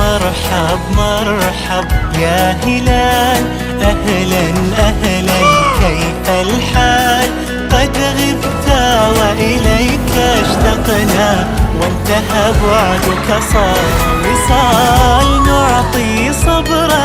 مرحب مرحب يا هلال، أهلا أهلا كيف الحال، قد غبت وإليك اشتقنا، وانتهى بعدك صار وصال، نعطي صبرا।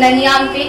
99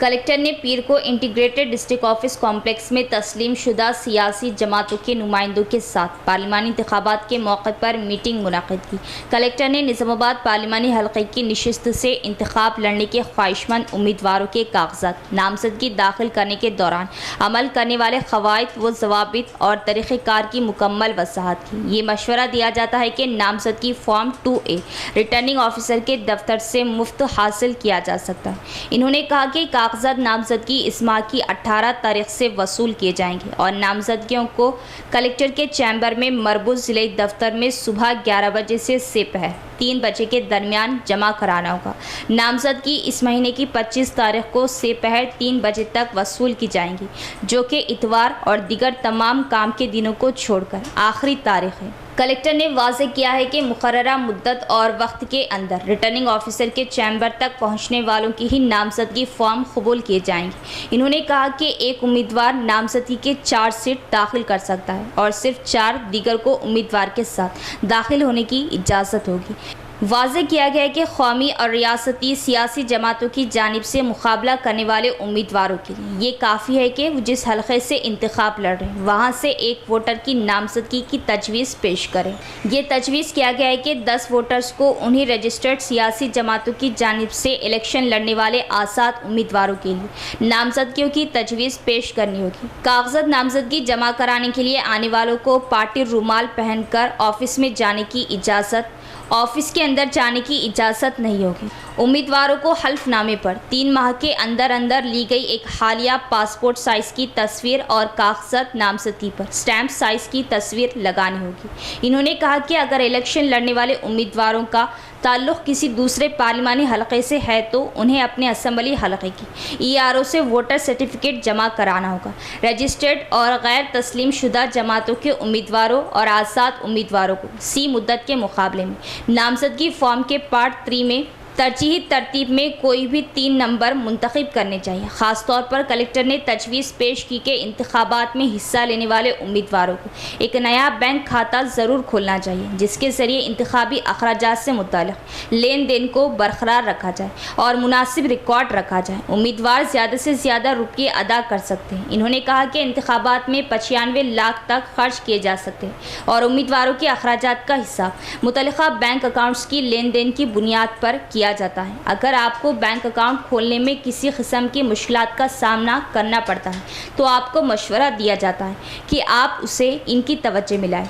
کلکٹر نے پیر کو انٹیگریٹڈ ڈسٹرکٹ آفس کمپلیکس میں تسلیم شدہ سیاسی جماعتوں کے نمائندوں کے ساتھ پارلیمانی انتخابات کے موقع پر میٹنگ منعقد کی۔ کلکٹر نے نظام آباد پارلیمانی حلقے کی نشست سے انتخاب لڑنے کے خواہش مند امیدواروں کے کاغذات نامزدگی داخل کرنے کے دوران عمل کرنے والے قواعد و ضوابط اور طریقہ کار کی مکمل وضاحت کی۔ یہ مشورہ دیا جاتا ہے کہ نامزدگی فارم 2A ریٹرننگ آفیسر کے دفتر سے مفت حاصل کیا جا سکتا ہے۔ انہوں نے کہا کہ کاغذات نامزدگی اس ماہ کی 18 تاریخ سے وصول کیے جائیں گے اور نامزدگیوں کو کلکٹر کے چیمبر میں مربوط ضلعی دفتر میں صبح 11 بجے سے سپہر 3 بجے کے درمیان جمع کرانا ہوگا۔ نامزدگی اس مہینے کی 25 تاریخ کو سپہر 3 بجے تک وصول کی جائیں گی، جو کہ اتوار اور دیگر تمام کام کے دنوں کو چھوڑ کر آخری تاریخ ہے۔ کلکٹر نے واضح کیا ہے کہ مقررہ مدت اور وقت کے اندر ریٹرننگ آفیسر کے چیمبر تک پہنچنے والوں کی ہی نامزدگی فارم قبول کیے جائیں گے۔ انہوں نے کہا کہ ایک امیدوار نامزدگی کے 4 سیٹ داخل کر سکتا ہے اور صرف 4 دیگر کو امیدوار کے ساتھ داخل ہونے کی اجازت ہوگی۔ واضح کیا گیا ہے کہ قومی اور ریاستی سیاسی جماعتوں کی جانب سے مقابلہ کرنے والے امیدواروں کے لیے یہ کافی ہے کہ وہ جس حلقے سے انتخاب لڑ رہے ہیں وہاں سے ایک ووٹر کی نامزدگی کی تجویز پیش کریں۔ یہ تجویز کیا گیا ہے کہ 10 ووٹرز کو انہیں رجسٹرڈ سیاسی جماعتوں کی جانب سے الیکشن لڑنے والے آزاد امیدواروں کے لیے نامزدگیوں کی تجویز پیش کرنی ہوگی۔ کاغذات نامزدگی جمع کرانے کے لیے آنے والوں کو پارٹی رومال پہن کر آفس میں جانے کی اجازت، آفس کے اندر جانے کی اجازت نہیں ہوگی۔ امیدواروں کو حلف نامے پر 3 ماہ کے اندر لی گئی ایک حالیہ پاسپورٹ سائز کی تصویر اور کاغذات نامزدگی پر سٹیمپ سائز کی تصویر لگانی ہوگی۔ انہوں نے کہا کہ اگر الیکشن لڑنے والے امیدواروں کا تعلق کسی دوسرے پارلیمانی حلقے سے ہے تو انہیں اپنے اسمبلی حلقے کی ERO سے ووٹر سرٹیفکیٹ جمع کرانا ہوگا۔ رجسٹرڈ اور غیر تسلیم شدہ جماعتوں کے امیدواروں اور آزاد امیدواروں کو سی مدت کے مقابلے میں نامزدگی فارم کے پارٹ 3 میں ترجیحی ترتیب میں کوئی بھی 3 نمبر منتخب کرنے چاہیے۔ خاص طور پر کلکٹر نے تجویز پیش کی کہ انتخابات میں حصہ لینے والے امیدواروں کو ایک نیا بینک کھاتہ ضرور کھولنا چاہیے جس کے ذریعے انتخابی اخراجات سے متعلق لین دین کو برقرار رکھا جائے اور مناسب ریکارڈ رکھا جائے۔ امیدوار زیادہ سے زیادہ روپیے ادا کر سکتے ہیں۔ انہوں نے کہا کہ انتخابات میں 95 لاکھ تک خرچ کیے جا سکتے ہیں اور امیدواروں کے اخراجات کا حساب متعلقہ بینک اکاؤنٹس کی لین دین کی بنیاد پر کیا جاتا ہے۔ اگر آپ کو بینک اکاؤنٹ کھولنے میں کسی قسم کی مشکلات کا سامنا کرنا پڑتا ہے تو آپ کو مشورہ دیا جاتا ہے کہ آپ اسے ان کی توجہ میں لائیں۔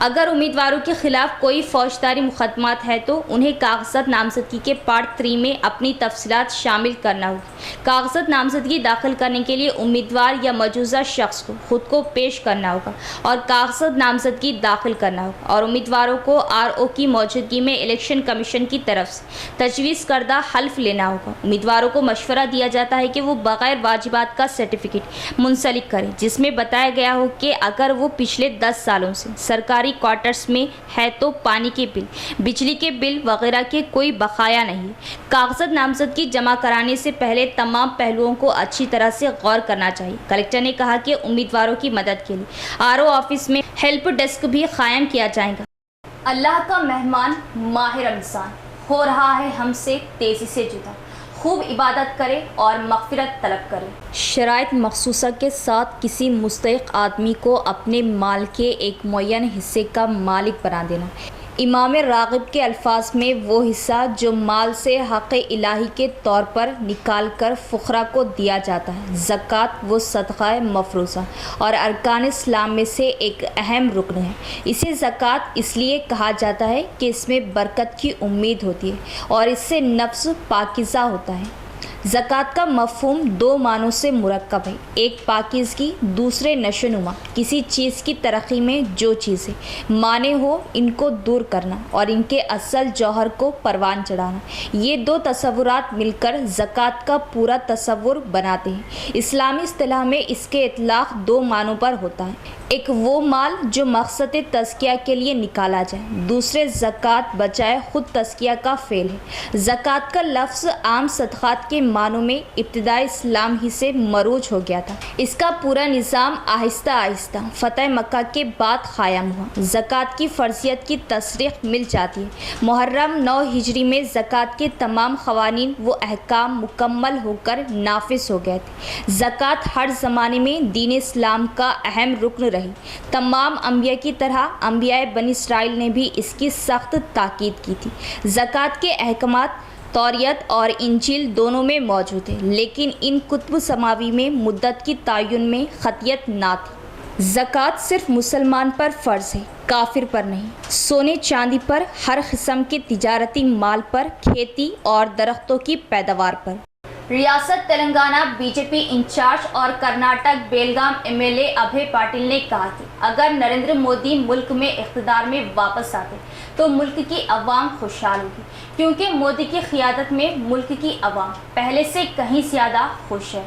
اگر امیدواروں کے خلاف کوئی فوجداری مقدمات ہے تو انہیں کاغذات نامزدگی کے پارٹ 3 میں اپنی تفصیلات شامل کرنا ہوگی۔ کاغذات نامزدگی داخل کرنے کے لیے امیدوار یا مجوزہ شخص کو خود کو پیش کرنا ہوگا اور کاغذات نامزدگی داخل کرنا ہوگا اور امیدواروں کو RO کی موجودگی میں الیکشن کمیشن کی طرف سے تجویز کردہ حلف لینا ہوگا۔ امیدواروں کو مشورہ دیا جاتا ہے کہ وہ بغیر واجبات کا سرٹیفکیٹ منسلک کریں جس میں بتایا گیا ہو کہ اگر وہ پچھلے 10 سالوں سے سرکاری کوارٹرز میں ہے تو پانی کے بل، بجلی کے بل وغیرہ کے کوئی بقایا نہیں۔ کاغذات نامزدگی جمع کرانے سے پہلے تمام پہلوؤں کو اچھی طرح سے غور کرنا چاہیے۔ کلکٹر نے کہا کہ امیدواروں کی مدد کے لیے RO آفس میں ہیلپ ڈیسک بھی قائم کیا جائے گا۔ اللہ کا مہمان ماہ رمضان ہو رہا ہے ہم سے تیزی سے جدا، خوب عبادت کرے اور مغفرت طلب کرے۔ شرائط مخصوصہ کے ساتھ کسی مستحق آدمی کو اپنے مال کے ایک معین حصے کا مالک بنا دینا۔ امام راغب کے الفاظ میں وہ حصہ جو مال سے حق الہی کے طور پر نکال کر فقراء کو دیا جاتا ہے۔ زکوٰۃ وہ صدقہ مفروضہ اور ارکان اسلام میں سے ایک اہم رکن ہے۔ اسے زکوٰۃ اس لیے کہا جاتا ہے کہ اس میں برکت کی امید ہوتی ہے اور اس سے نفس پاکیزہ ہوتا ہے۔ زکوٰۃ کا مفہوم 2 معنوں سے مرکب ہے، ایک پاکیزگی، دوسرے نشوونما۔ کسی چیز کی ترقی میں جو چیزیں مانع ہو ان کو دور کرنا اور ان کے اصل جوہر کو پروان چڑھانا، یہ 2 تصورات مل کر زکوٰۃ کا پورا تصور بناتے ہیں۔ اسلامی اصطلاح میں اس کے اطلاق 2 معنوں پر ہوتا ہے، ایک وہ مال جو مقصد تزکیہ کے لیے نکالا جائے، دوسرے زکوٰۃ بجائے خود تزکیہ کا فعل ہے۔ زکوٰۃ کا لفظ عام صدقات کے مسلمانوں میں ابتدائی اسلام ہی سے مروج ہو گیا تھا۔ اس کا پورا نظام آہستہ آہستہ فتح مکہ کے بعد قائم ہوا۔ زکوٰۃ کی فرضیت کی تصریح مل جاتی ہے۔ محرم 9 ہجری میں زکوٰۃ کے تمام قوانین و احکام مکمل ہو کر نافذ ہو گئے تھے۔ زکوٰۃ ہر زمانے میں دین اسلام کا اہم رکن رہی۔ تمام انبیاء کی طرح انبیاء بنی اسرائیل نے بھی اس کی سخت تاکید کی تھی۔ زکوٰۃ کے احکامات توریت اور انجیل دونوں میں موجود ہیں، لیکن ان کتب سماوی میں مدت کی تعین میں خطیت نہ تھی۔ زکوٰۃ صرف مسلمان پر فرض ہے، کافر پر نہیں۔ سونے چاندی پر، ہر قسم کے تجارتی مال پر، کھیتی اور درختوں کی پیداوار پر۔ ریاست Telangana B J P incharge اور Karnataka Belgaum M L A Abhay Patil نے کہا کہ اگر نریندر مودی ملک میں اقتدار میں واپس آتے تو ملک کی عوام خوشحال ہوگی، کیونکہ مودی کی قیادت میں ملک کی عوام پہلے سے کہیں زیادہ خوش ہے۔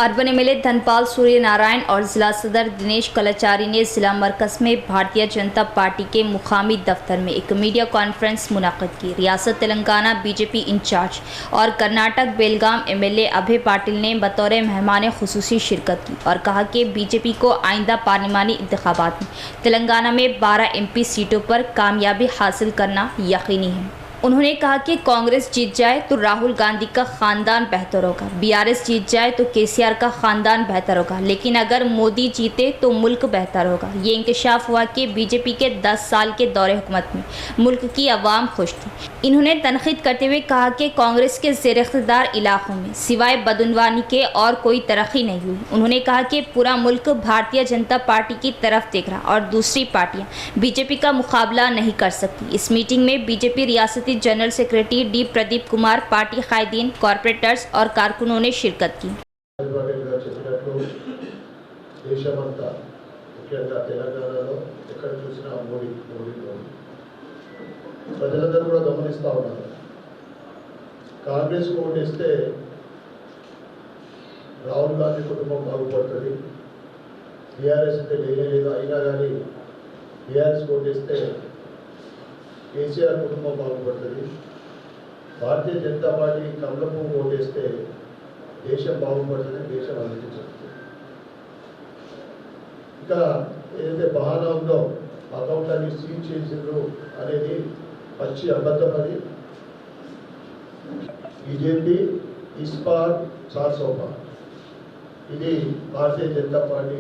اربن ایم ایل اے دھن پال سوریہ نارائن اور ضلع صدر دنیش کلاچاری نے ضلع مرکز میں بھارتیہ جنتا پارٹی کے مقامی دفتر میں ایک میڈیا کانفرنس منعقد کی۔ ریاست Telangana B J P incharge اور Karnataka Belgaum M L A Abhay Patil نے بطور مہمان خصوصی شرکت کی اور کہا کہ بی جے پی کو آئندہ پارلیمانی انتخابات میں تلنگانہ میں 12 ایم پی سیٹوں پر کامیابی حاصل کرنا یقینی ہے۔ انہوں نے کہا کہ کانگریس جیت جائے تو راہل گاندھی کا خاندان بہتر ہوگا، بی آر ایس جیت جائے تو کے سی آر کا خاندان بہتر ہوگا، لیکن اگر مودی جیتے تو ملک بہتر ہوگا۔ یہ انکشاف ہوا کہ بی جے پی کے 10 سال کے دور حکومت میں ملک کی عوام خوش تھی۔ انہوں نے تنقید کرتے ہوئے کہا کہ کانگریس کے زیر اقتدار علاقوں میں سوائے بدعنوانی کے اور کوئی ترقی نہیں ہوئی۔ انہوں نے کہا کہ پورا ملک بھارتیہ جنتا پارٹی کی طرف دیکھ رہا اور دوسری پارٹیاں بی جے پی کا مقابلہ نہیں کر سکتی۔ اس میٹنگ میں بی جے پی ریاستی general secretary D Pradeep Kumar, party قائدین، کارپوریٹرز اور کارکنوں نے شرکت کی۔ ప్రజలందరూ కూడా గమనిస్తూ ఉన్నారు. కాంగ్రెస్ ఓటేస్తే రాహుల్ గాంధీ కుటుంబం బాగుపడుతుంది. టీఆర్ఎస్ అయితే లేదు, అయినా కానీ టీఆర్ఎస్ ఓటేస్తే కేసీఆర్ కుటుంబం బాగుపడుతుంది. భారతీయ జనతా పార్టీ కమలపు ఓటేస్తే దేశం బాగుపడుతుంది, దేశం అభివృద్ధి చెందుతుంది. ఇక ఏదైతే బహానా ఉందో అకౌంట్ అన్ని సీజ్ చేసిండ్రు అనేది పచ్చి అబద్ధం. అది బీజేపీ ఇస్పార్ 400 పార్, ఇది భారతీయ జనతా పార్టీ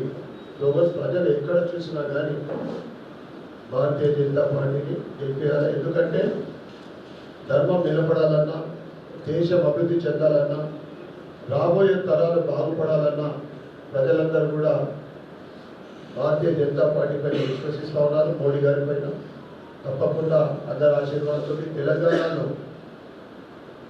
లోగస్. ప్రజలు ఎక్కడ చూసినా కానీ భారతీయ జనతా పార్టీని గెలిపేయాలి. ఎందుకంటే ధర్మం నిలబడాలన్నా, దేశం అభివృద్ధి చెందాలన్నా, రాబోయే తరాలు బాగుపడాలన్నా ప్రజలందరూ కూడా భారతీయ జనతా పార్టీ పైన విశ్వసిస్తూ ఉన్నారు, మోడీ గారి పైన. తప్పకుండా అందరి ఆశీర్వాదంతో తెలంగాణలో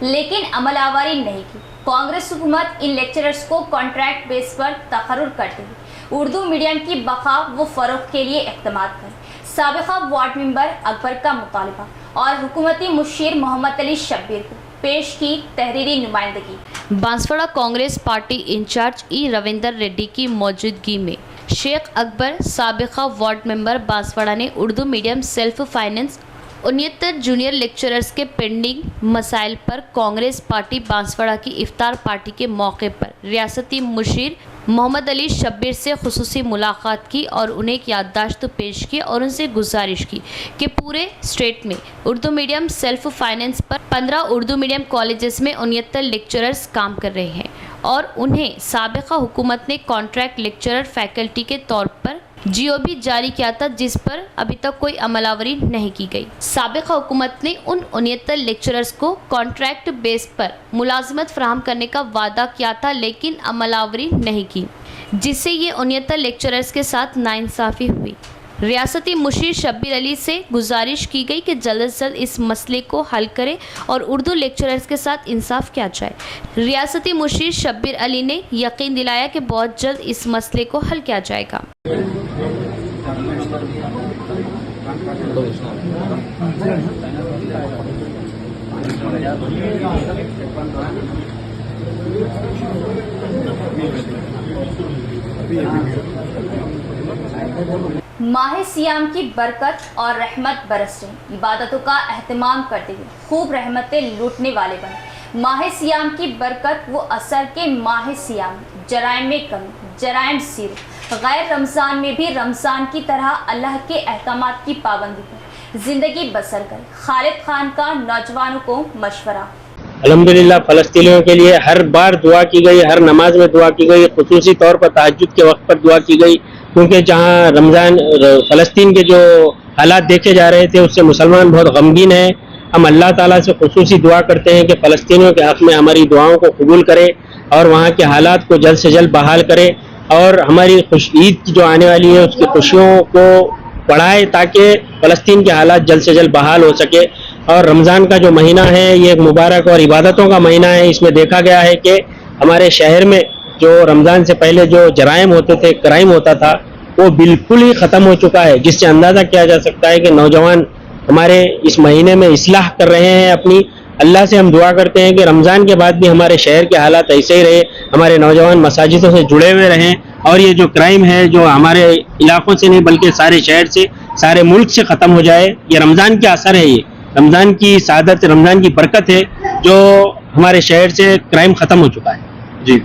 لیکن عمل آوری نہیں کی۔ کانگریس حکومت ان لیکچررز کو کانٹریکٹ بیس پر تقرر کرتے ہوئے اردو میڈیم کی بقا و فروغ کے لیے اقدامات کرے۔ سابقہ وارڈ ممبر اکبر کا مطالبہ اور حکومتی مشیر محمد علی شبیر کو پیش کی تحریری نمائندگی۔ بانسواڑہ کانگریس پارٹی انچارج ای رویندر ریڈی کی موجودگی میں شیخ اکبر سابقہ وارڈ ممبر بانسواڑہ نے Urdu medium self finance 69 junior lecturers کے پینڈنگ مسائل پر کانگریس پارٹی بانسواڑہ کی افطار پارٹی کے موقع پر ریاستی مشیر محمد علی شبیر سے خصوصی ملاقات کی اور انہیں ایک یادداشت پیش کی اور ان سے گزارش کی کہ پورے اسٹیٹ میں اردو میڈیم سیلف فائنینس پر 15 اردو میڈیم کالجز میں 69 لیکچررز کام کر رہے ہیں اور انہیں سابقہ حکومت نے کانٹریکٹ لیکچرر فیکلٹی کے طور پر جی او بھی جاری کیا تھا، جس پر ابھی تک کوئی عمل آوری نہیں کی گئی۔ سابقہ حکومت نے ان 69 لیکچررز کو کانٹریکٹ بیس پر ملازمت فراہم کرنے کا وعدہ کیا تھا، لیکن عمل آوری نہیں کی، جس سے یہ 69 لیکچررز کے ساتھ ناانصافی ہوئی۔ ریاستی مشیر شبیر علی سے گزارش کی گئی کہ جلد از جلد اس مسئلے کو حل کرے اور اردو لیکچررز کے ساتھ انصاف کیا جائے۔ ریاستی مشیر شبیر علی نے یقین دلایا کہ بہت جلد اس مسئلے کو حل کیا جائے گا۔ ماہ سیام کی برکت اور رحمت برس رہی، عبادتوں کا اہتمام کرتے ہوئے خوب رحمتیں لوٹنے والے بنے۔ ماہ سیام کی برکت وہ اثر کے ماہ سیام، جرائم میں کمی، جرائم زیرو، غیر رمضان میں بھی رمضان کی طرح اللہ کے احکامات کی پابندی پر زندگی بسر کرے۔ خالد خان کا نوجوانوں کو مشورہ۔ الحمدللہ فلسطینیوں کے لیے ہر بار دعا کی گئی، ہر نماز میں دعا کی گئی، خصوصی طور پر تہجد کے وقت پر دعا کی گئی، کیونکہ جہاں رمضان فلسطین کے جو حالات دیکھے جا رہے تھے اس سے مسلمان بہت غمگین ہیں۔ ہم اللہ تعالیٰ سے خصوصی دعا کرتے ہیں کہ فلسطینیوں کے حق میں ہماری دعاؤں کو قبول کرے اور وہاں کے حالات کو جلد سے جلد بحال کرے اور ہماری عید جو آنے والی ہے اس کی خوشیوں کو بڑھائے تاکہ فلسطین کے حالات جلد سے جلد بحال ہو سکے۔ اور رمضان کا جو مہینہ ہے یہ ایک مبارک اور عبادتوں کا مہینہ ہے۔ اس میں دیکھا گیا ہے کہ ہمارے شہر میں جو رمضان سے پہلے جو جرائم ہوتے تھے، کرائم ہوتا تھا، وہ بالکل ہی ختم ہو چکا ہے، جس سے اندازہ کیا جا سکتا ہے کہ نوجوان ہمارے اس مہینے میں اصلاح کر رہے ہیں اپنی۔ اللہ سے ہم دعا کرتے ہیں کہ رمضان کے بعد بھی ہمارے شہر کے حالات ایسے ہی رہے، ہمارے نوجوان مساجدوں سے جڑے ہوئے رہیں اور یہ جو کرائم ہے جو ہمارے علاقوں سے نہیں بلکہ سارے شہر سے، سارے ملک سے ختم ہو جائے۔ یہ رمضان کا اثر ہے، یہ رمضان کی سعادت، رمضان کی برکت ہے جو ہمارے شہر سے کرائم ختم ہو چکا ہے۔ جی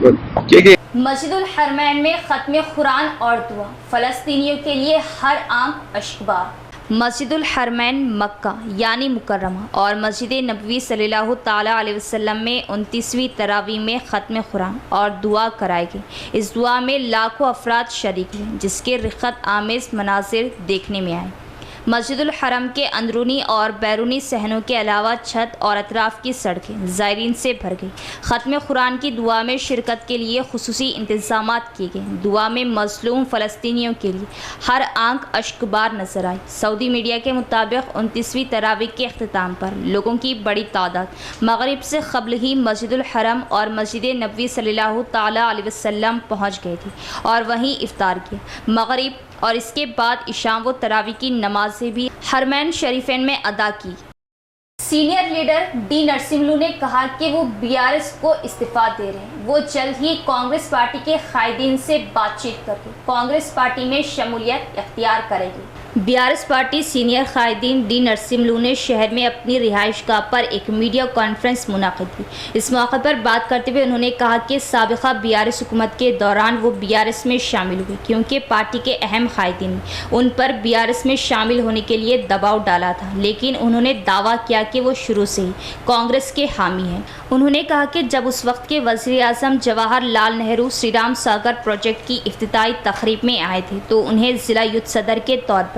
مسجد الحرمین میں ختم قرآن اور دعا، فلسطینیوں کے لیے ہر آنکھ اشکبار۔ مسجد الحرمین مکہ یعنی مکرمہ اور مسجد نبوی صلی اللہ تعالیٰ علیہ وسلم میں 29ویں تراویح میں ختم قرآن اور دعا کرائی گئی۔ اس دعا میں لاکھوں افراد شریک ہوئے جس کے رخت آمیز مناظر دیکھنے میں آئے۔ مسجد الحرم کے اندرونی اور بیرونی صحنوں کے علاوہ چھت اور اطراف کی سڑکیں زائرین سے بھر گئی۔ ختم قرآن کی دعا میں شرکت کے لیے خصوصی انتظامات کیے گئے۔ دعا میں مظلوم فلسطینیوں کے لیے ہر آنکھ اشکبار نظر آئی۔ سعودی میڈیا کے مطابق 29ویں تراویح کے اختتام پر لوگوں کی بڑی تعداد مغرب سے قبل ہی مسجد الحرم اور مسجد نبوی صلی اللہ تعالیٰ علیہ وسلم پہنچ گئی تھی اور وہیں افطار کیا۔ مغرب اور اس کے بعد عشاء و تراویح کی نمازیں بھی حرمین شریفین میں ادا کی۔ سینئر لیڈر ڈی نرسملو نے کہا کہ وہ BRS کو استعفیٰ دے رہے ہیں۔ وہ جلد ہی کانگریس پارٹی کے قائدین سے بات چیت کر کے کانگریس پارٹی میں شمولیت اختیار کرے گی۔ BRS پارٹی سینئر قائدین ڈی نرسملو نے شہر میں اپنی رہائش گاہ پر ایک میڈیا کانفرنس منعقد کی۔ اس موقع پر بات کرتے ہوئے انہوں نے کہا کہ سابقہ BRS حکومت کے دوران وہ BRS میں شامل ہوئے کیونکہ پارٹی کے اہم قائدین نے ان پر BRS میں شامل ہونے کے لیے دباؤ ڈالا تھا، لیکن انہوں نے دعویٰ کیا کہ وہ شروع سے ہی کانگریس کے حامی ہیں۔ انہوں نے کہا کہ جب اس وقت کے وزیر اعظم جواہر لال نہرو شری رام ساگر پروجیکٹ کی افتتاحی تقریب میں آئے تھے تو انہیں ضلع یوتھ صدر کے طور پر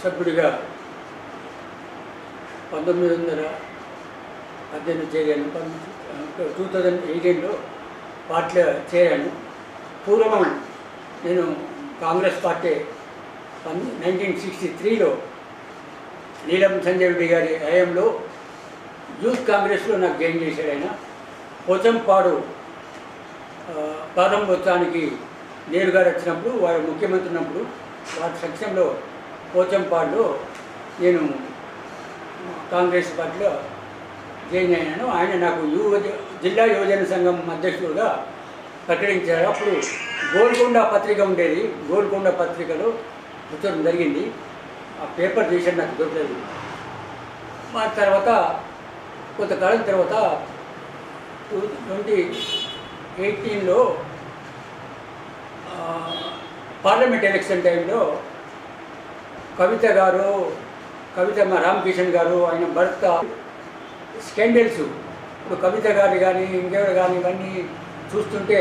సభ్యుడిగా 1918 చేరాను. 2018లో పార్టీలో చేరాను. పూర్వం నేను కాంగ్రెస్ పార్టీ 1963లో నీలం సంజయ్ రెడ్డి గారి హయాంలో యూత్ కాంగ్రెస్లో నాకు జాయిన్ చేశాడు ఆయన. పోచంపాడు ప్రారంభోత్సవానికి నెహ్రూ గారు వచ్చినప్పుడు, వారు ముఖ్యమంత్రి ఉన్నప్పుడు వారి సమక్షంలో పోచంపాడులో నేను కాంగ్రెస్ పార్టీలో జాయిన్ అయినాను. ఆయన నాకు జిల్లా యువజన సంఘం అధ్యక్షుడుగా ప్రకటించారు. అప్పుడు గోల్కొండ పత్రిక ఉండేది. గోల్కొండ పత్రికలో పుస్తకం జరిగింది. ఆ పేపర్ చేశాడు, నాకు దొరకలేదు. మా తర్వాత కొంతకాలం తర్వాత 2018లో పార్లమెంట్ ఎలక్షన్ టైంలో కవిత రామకిషన్ గారు, ఆయన భర్త స్కాండల్స్, ఇప్పుడు కవిత గారు కానీ ఇంకెవరు కానీ ఇవన్నీ చూస్తుంటే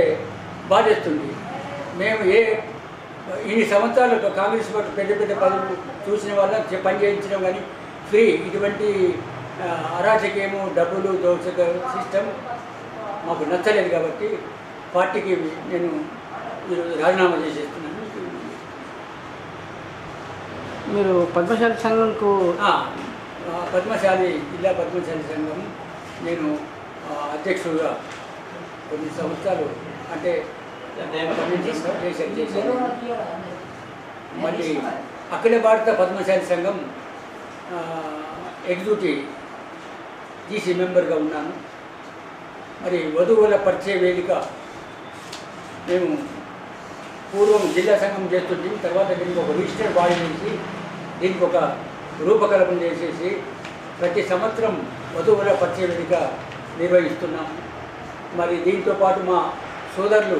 బాధేస్తుంది. మేము ఇన్ని సంవత్సరాలు కాంగ్రెస్ పార్టీ పెద్ద పెద్ద పదవులు చూసిన వాళ్ళని పని చేయించడం కానీ ఫ్రీ, ఇటువంటి అరాచకము, డబ్బులు దోచక సిస్టమ్ మాకు నచ్చలేదు. కాబట్టి పార్టీకి నేను ఈరోజు రాజీనామా చేసేస్తున్నాను. మీరు పద్మశాలి సంఘంకు పద్మశాలి జిల్లా పద్మశాలి సంఘం నేను అధ్యక్షుడుగా కొన్ని సంవత్సరాలు అంటే చేశాను. మళ్ళీ అఖిల భారత పద్మశాలి సంఘం ఎగ్జిక్యూటివ్ జీసీ మెంబర్గా ఉన్నాను. మరి వధువుల పరిచయ వేదిక మేము పూర్వం జిల్లా సంఘం చేస్తుంది. తర్వాత దీనికి ఒక రిజిస్టర్డ్ బాడీ చేసి దీనికి ఒక రూపకల్పన చేసేసి ప్రతి సంవత్సరం వధువుల పరిచయ వేదిక నిర్వహిస్తున్నాము. మరి దీంతో పాటు మా సోదరులు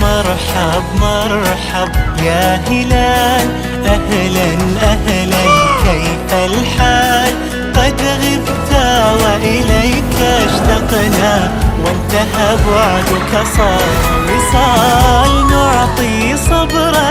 مرحب مرحب يا هلال أهلا أهلا كيف الحال قد غبت وإليك اشتقنا وانتهى بعدك صار وصال نعطي صبرا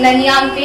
99